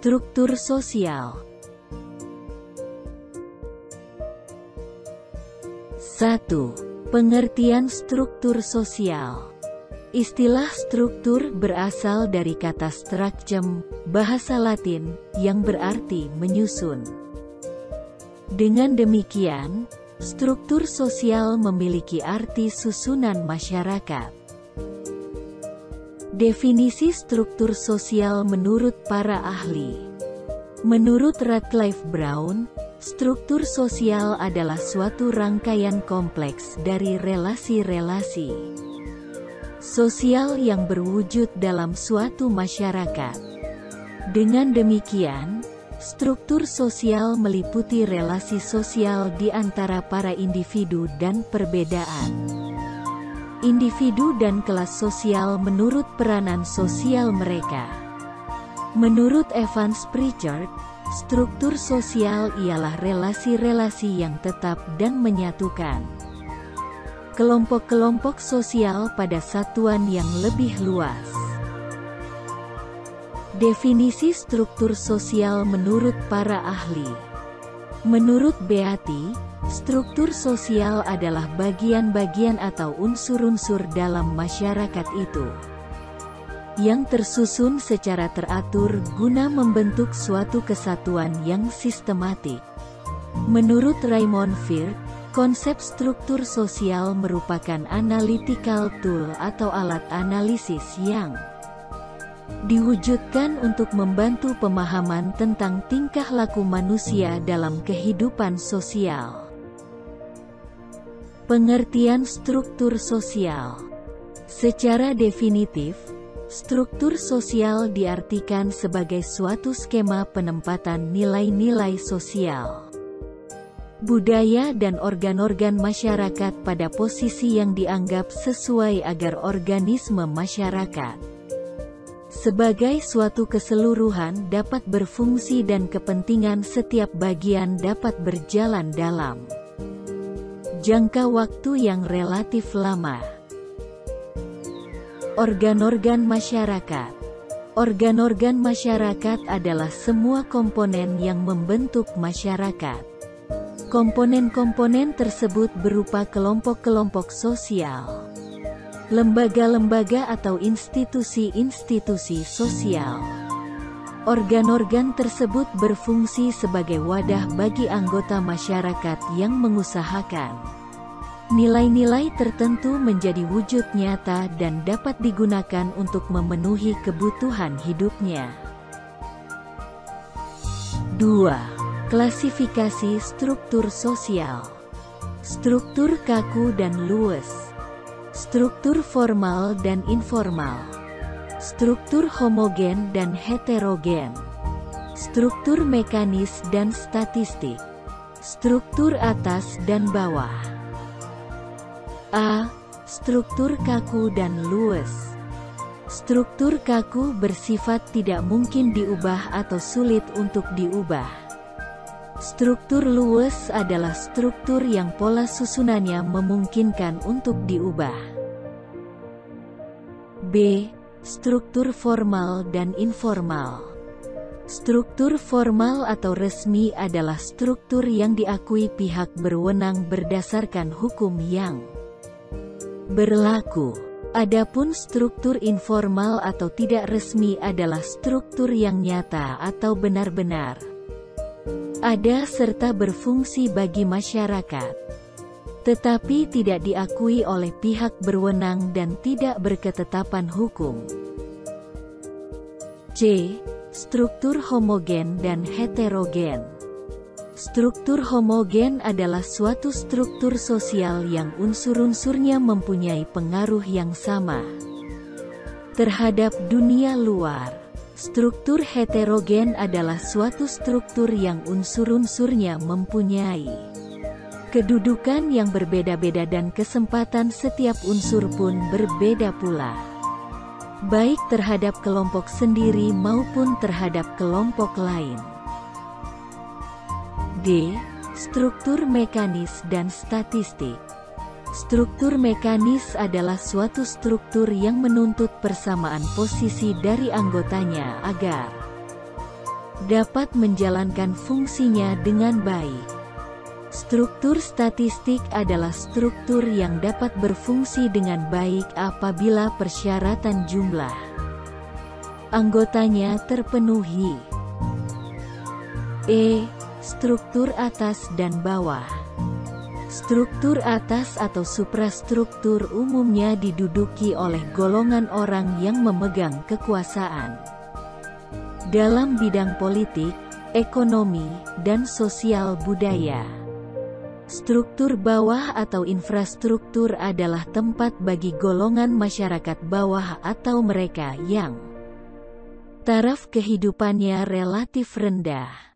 Struktur sosial. 1. Pengertian struktur sosial. Istilah struktur berasal dari kata structum, bahasa Latin, yang berarti menyusun. Dengan demikian, struktur sosial memiliki arti susunan masyarakat. Definisi struktur sosial menurut para ahli. Menurut Radcliffe Brown, struktur sosial adalah suatu rangkaian kompleks dari relasi-relasi sosial yang berwujud dalam suatu masyarakat. Dengan demikian, struktur sosial meliputi relasi sosial di antara para individu dan perbedaan individu dan kelas sosial menurut peranan sosial mereka. Menurut Evans Pritchard, struktur sosial ialah relasi-relasi yang tetap dan menyatukan kelompok-kelompok sosial pada satuan yang lebih luas. Definisi struktur sosial menurut para ahli. Menurut Beatty, struktur sosial adalah bagian-bagian atau unsur-unsur dalam masyarakat itu yang tersusun secara teratur guna membentuk suatu kesatuan yang sistematik. Menurut Raymond Firth, konsep struktur sosial merupakan analytical tool atau alat analisis yang diwujudkan untuk membantu pemahaman tentang tingkah laku manusia dalam kehidupan sosial. Pengertian struktur sosial. Secara definitif, struktur sosial diartikan sebagai suatu skema penempatan nilai-nilai sosial, budaya dan organ-organ masyarakat pada posisi yang dianggap sesuai agar organisme masyarakat sebagai suatu keseluruhan dapat berfungsi dan kepentingan setiap bagian dapat berjalan dalam jangka waktu yang relatif lama. Organ-organ masyarakat. Organ-organ masyarakat adalah semua komponen yang membentuk masyarakat. Komponen-komponen tersebut berupa kelompok-kelompok sosial, lembaga-lembaga atau institusi-institusi sosial. Organ-organ tersebut berfungsi sebagai wadah bagi anggota masyarakat yang mengusahakan nilai-nilai tertentu menjadi wujud nyata dan dapat digunakan untuk memenuhi kebutuhan hidupnya. 2. Klasifikasi struktur sosial. Struktur kaku dan luwes. Struktur formal dan informal. Struktur homogen dan heterogen. Struktur mekanis dan statistik. Struktur atas dan bawah. A. Struktur kaku dan luwes. Struktur kaku bersifat tidak mungkin diubah atau sulit untuk diubah. Struktur luwes adalah struktur yang pola susunannya memungkinkan untuk diubah. B. Struktur formal dan informal. Struktur formal atau resmi adalah struktur yang diakui pihak berwenang berdasarkan hukum yang berlaku. Adapun struktur informal atau tidak resmi adalah struktur yang nyata atau benar-benar ada serta berfungsi bagi masyarakat, tetapi tidak diakui oleh pihak berwenang dan tidak berketetapan hukum. C. Struktur homogen dan heterogen. Struktur homogen adalah suatu struktur sosial yang unsur-unsurnya mempunyai pengaruh yang sama terhadap dunia luar. Struktur heterogen adalah suatu struktur yang unsur-unsurnya mempunyai kedudukan yang berbeda-beda dan kesempatan setiap unsur pun berbeda pula, baik terhadap kelompok sendiri maupun terhadap kelompok lain. D. Struktur mekanis dan statistik. Struktur mekanis adalah suatu struktur yang menuntut persamaan posisi dari anggotanya agar dapat menjalankan fungsinya dengan baik. Struktur statistik adalah struktur yang dapat berfungsi dengan baik apabila persyaratan jumlah anggotanya terpenuhi. Struktur atas dan bawah. Struktur atas atau suprastruktur umumnya diduduki oleh golongan orang yang memegang kekuasaan dalam bidang politik, ekonomi, dan sosial budaya. Struktur bawah atau infrastruktur adalah tempat bagi golongan masyarakat bawah atau mereka yang taraf kehidupannya relatif rendah.